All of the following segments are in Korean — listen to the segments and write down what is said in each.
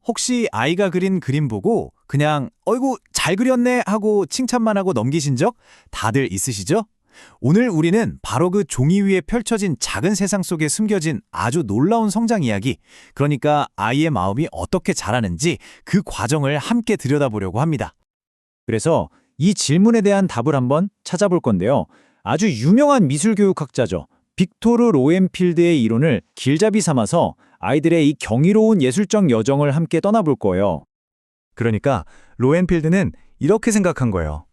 혹시 아이가 그린 그림 보고 그냥 "어이구 잘 그렸네" 하고 칭찬만 하고 넘기신 적 다들 있으시죠? 오늘 우리는 바로 그 종이 위에 펼쳐진 작은 세상 속에 숨겨진 아주 놀라운 성장 이야기, 그러니까 아이의 마음이 어떻게 자라는지 그 과정을 함께 들여다보려고 합니다. 그래서 이 질문에 대한 답을 한번 찾아볼 건데요. 아주 유명한 미술교육학자죠. 빅토르 로엔필드의 이론을 길잡이 삼아서 아이들의 이 경이로운 예술적 여정을 함께 떠나볼 거예요. 그러니까 로엔필드는 이렇게 생각한 거예요.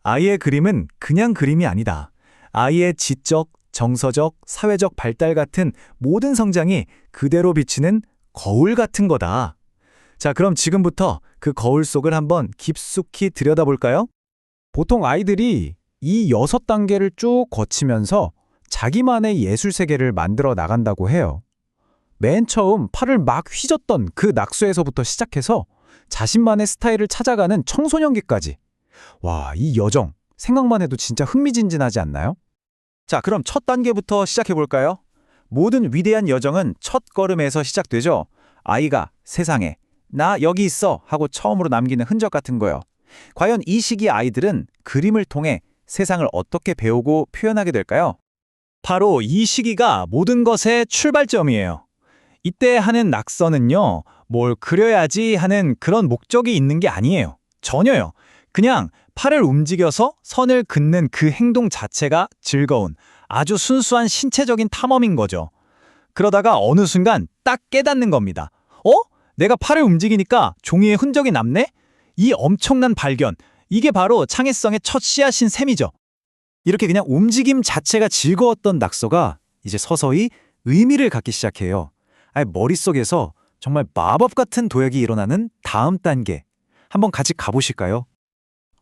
아이의 그림은 그냥 그림이 아니다. 아이의 지적, 정서적, 사회적 발달 같은 모든 성장이 그대로 비치는 거울 같은 거다. 자, 그럼 지금부터 그 거울 속을 한번 깊숙이 들여다볼까요? 보통 아이들이 이 6단계를 쭉 거치면서 자기만의 예술 세계를 만들어 나간다고 해요. 맨 처음 팔을 막 휘젓던 그 낙서에서부터 시작해서 자신만의 스타일을 찾아가는 청소년기까지. 와, 이 여정, 생각만 해도 진짜 흥미진진하지 않나요? 자, 그럼 첫 단계부터 시작해볼까요? 모든 위대한 여정은 첫 걸음에서 시작되죠. 아이가 세상에, 나 여기 있어 하고 처음으로 남기는 흔적 같은 거요. 과연 이 시기 아이들은 그림을 통해 세상을 어떻게 배우고 표현하게 될까요? 바로 이 시기가 모든 것의 출발점이에요. 이때 하는 낙서는요, 뭘 그려야지 하는 그런 목적이 있는 게 아니에요. 전혀요. 그냥 팔을 움직여서 선을 긋는 그 행동 자체가 즐거운 아주 순수한 신체적인 탐험인 거죠. 그러다가 어느 순간 딱 깨닫는 겁니다. 내가 팔을 움직이니까 종이에 흔적이 남네? 이 엄청난 발견, 이게 바로 창의성의 첫 씨앗인 셈이죠. 이렇게 그냥 움직임 자체가 즐거웠던 낙서가 이제 서서히 의미를 갖기 시작해요. 머릿속에서 정말 마법 같은 도약이 일어나는 다음 단계. 한번 같이 가보실까요?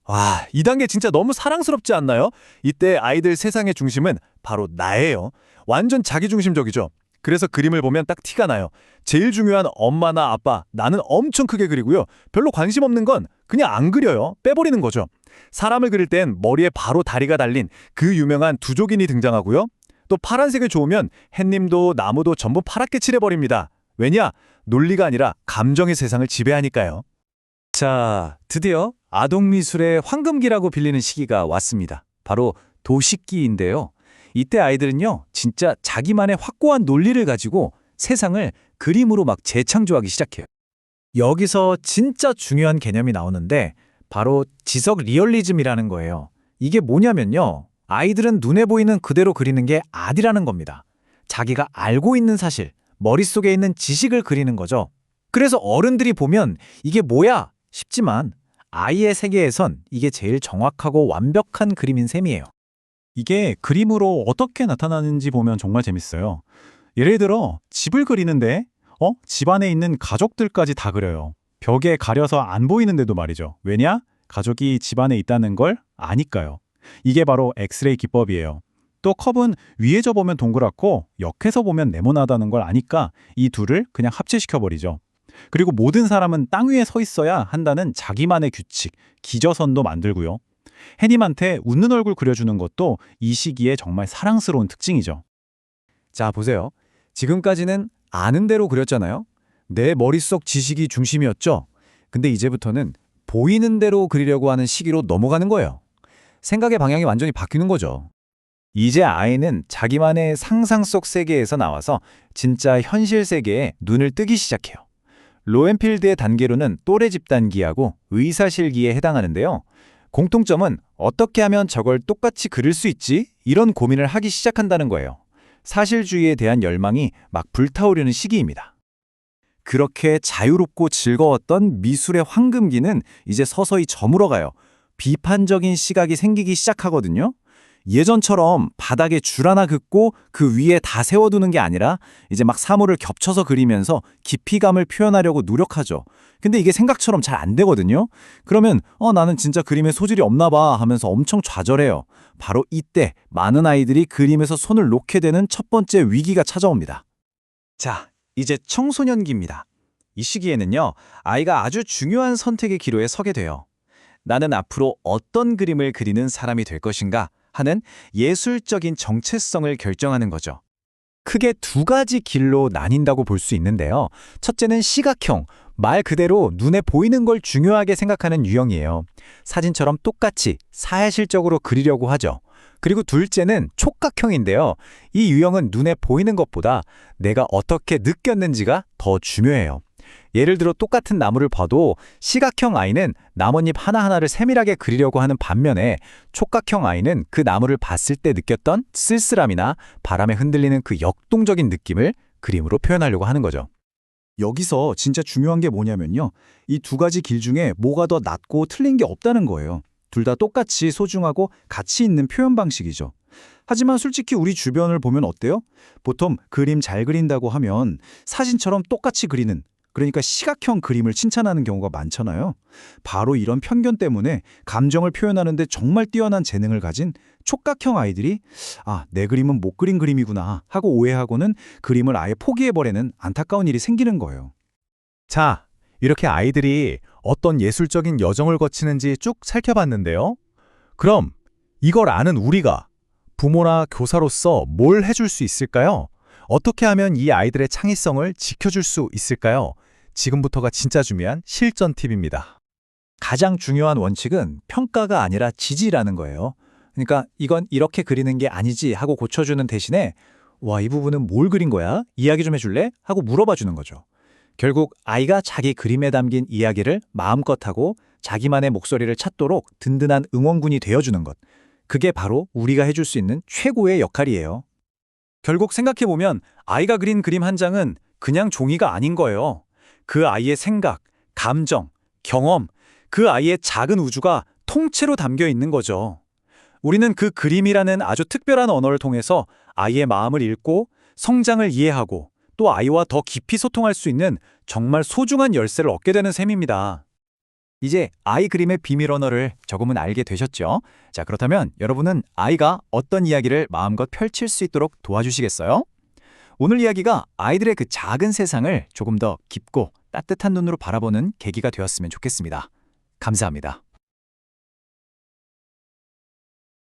와, 이 단계 진짜 너무 사랑스럽지 않나요? 이때 아이들 세상의 중심은 바로 나예요. 완전 자기중심적이죠. 그래서 그림을 보면 딱 티가 나요. 제일 중요한 엄마나 아빠, 나는 엄청 크게 그리고요. 별로 관심 없는 건 그냥 안 그려요. 빼버리는 거죠. 사람을 그릴 땐 머리에 바로 다리가 달린 그 유명한 두족인이 등장하고요. 또 파란색을 좋으면 햇님도 나무도 전부 파랗게 칠해버립니다. 왜냐? 논리가 아니라 감정의 세상을 지배하니까요. 자, 드디어 아동미술의 황금기라고 빌리는 시기가 왔습니다. 바로 도식기인데요. 이때 아이들은요, 진짜 자기만의 확고한 논리를 가지고 세상을 그림으로 막 재창조하기 시작해요. 여기서 진짜 중요한 개념이 나오는데 바로 지적 리얼리즘이라는 거예요. 이게 뭐냐면요, 아이들은 눈에 보이는 그대로 그리는 게 아니라는 겁니다. 자기가 알고 있는 사실, 머릿속에 있는 지식을 그리는 거죠. 그래서 어른들이 보면 이게 뭐야 싶지만 아이의 세계에선 이게 제일 정확하고 완벽한 그림인 셈이에요. 이게 그림으로 어떻게 나타나는지 보면 정말 재밌어요. 예를 들어 집을 그리는데 집 안에 있는 가족들까지 다 그려요. 벽에 가려서 안 보이는데도 말이죠. 왜냐? 가족이 집 안에 있다는 걸 아니까요. 이게 바로 엑스레이 기법이에요. 또 컵은 위에서 보면 동그랗고 옆에서 보면 네모나다는 걸 아니까 이 둘을 그냥 합체시켜버리죠. 그리고 모든 사람은 땅 위에 서 있어야 한다는 자기만의 규칙, 기저선도 만들고요. 해님한테 웃는 얼굴 그려주는 것도 이 시기에 정말 사랑스러운 특징이죠. 자, 보세요. 지금까지는 아는 대로 그렸잖아요. 내 머릿속 지식이 중심이었죠. 근데 이제부터는 보이는 대로 그리려고 하는 시기로 넘어가는 거예요. 생각의 방향이 완전히 바뀌는 거죠. 이제 아이는 자기만의 상상 속 세계에서 나와서 진짜 현실 세계에 눈을 뜨기 시작해요. 로엔필드의 단계로는 또래 집단기하고 의사실기에 해당하는데요. 공통점은 어떻게 하면 저걸 똑같이 그릴 수 있지? 이런 고민을 하기 시작한다는 거예요. 사실주의에 대한 열망이 막 불타오르는 시기입니다. 그렇게 자유롭고 즐거웠던 미술의 황금기는 이제 서서히 저물어가요. 비판적인 시각이 생기기 시작하거든요. 예전처럼 바닥에 줄 하나 긋고 그 위에 다 세워두는 게 아니라 이제 막 사물을 겹쳐서 그리면서 깊이감을 표현하려고 노력하죠. 근데 이게 생각처럼 잘 안 되거든요. 그러면 나는 진짜 그림에 소질이 없나 봐 하면서 엄청 좌절해요. 바로 이때 많은 아이들이 그림에서 손을 놓게 되는 첫 번째 위기가 찾아옵니다. 자, 이제 청소년기입니다. 이 시기에는요, 아이가 아주 중요한 선택의 기로에 서게 돼요. 나는 앞으로 어떤 그림을 그리는 사람이 될 것인가 하는 예술적인 정체성을 결정하는 거죠. 크게 두 가지 길로 나뉜다고 볼 수 있는데요. 첫째는 시각형, 말 그대로 눈에 보이는 걸 중요하게 생각하는 유형이에요. 사진처럼 똑같이 사실적으로 그리려고 하죠. 그리고 둘째는 촉각형인데요. 이 유형은 눈에 보이는 것보다 내가 어떻게 느꼈는지가 더 중요해요. 예를 들어 똑같은 나무를 봐도 시각형 아이는 나뭇잎 하나하나를 세밀하게 그리려고 하는 반면에 촉각형 아이는 그 나무를 봤을 때 느꼈던 쓸쓸함이나 바람에 흔들리는 그 역동적인 느낌을 그림으로 표현하려고 하는 거죠. 여기서 진짜 중요한 게 뭐냐면요. 이 두 가지 길 중에 뭐가 더 낫고 틀린 게 없다는 거예요. 둘 다 똑같이 소중하고 가치 있는 표현 방식이죠. 하지만 솔직히 우리 주변을 보면 어때요? 보통 그림 잘 그린다고 하면 사진처럼 똑같이 그리는, 그러니까 시각형 그림을 칭찬하는 경우가 많잖아요. 바로 이런 편견 때문에 감정을 표현하는데 정말 뛰어난 재능을 가진 촉각형 아이들이 내 그림은 못 그린 그림이구나 하고 오해하고는 그림을 아예 포기해버리는 안타까운 일이 생기는 거예요. 자, 이렇게 아이들이 어떤 예술적인 여정을 거치는지 쭉 살펴봤는데요. 그럼 이걸 아는 우리가 부모나 교사로서 뭘 해줄 수 있을까요? 어떻게 하면 이 아이들의 창의성을 지켜줄 수 있을까요? 지금부터가 진짜 중요한 실전 팁입니다. 가장 중요한 원칙은 평가가 아니라 지지라는 거예요. 그러니까 이건 이렇게 그리는 게 아니지 하고 고쳐주는 대신에 이 부분은 뭘 그린 거야? 이야기 좀 해줄래? 하고 물어봐 주는 거죠. 결국 아이가 자기 그림에 담긴 이야기를 마음껏 하고 자기만의 목소리를 찾도록 든든한 응원군이 되어주는 것. 그게 바로 우리가 해줄 수 있는 최고의 역할이에요. 결국 생각해보면 아이가 그린 그림 한 장은 그냥 종이가 아닌 거예요. 그 아이의 생각, 감정, 경험, 그 아이의 작은 우주가 통째로 담겨 있는 거죠. 우리는 그 그림이라는 아주 특별한 언어를 통해서 아이의 마음을 읽고 성장을 이해하고 또 아이와 더 깊이 소통할 수 있는 정말 소중한 열쇠를 얻게 되는 셈입니다. 이제 아이 그림의 비밀 언어를 조금은 알게 되셨죠? 자, 그렇다면 여러분은 아이가 어떤 이야기를 마음껏 펼칠 수 있도록 도와주시겠어요? 오늘 이야기가 아이들의 그 작은 세상을 조금 더 깊고 따뜻한 눈으로 바라보는 계기가 되었으면 좋겠습니다. 감사합니다.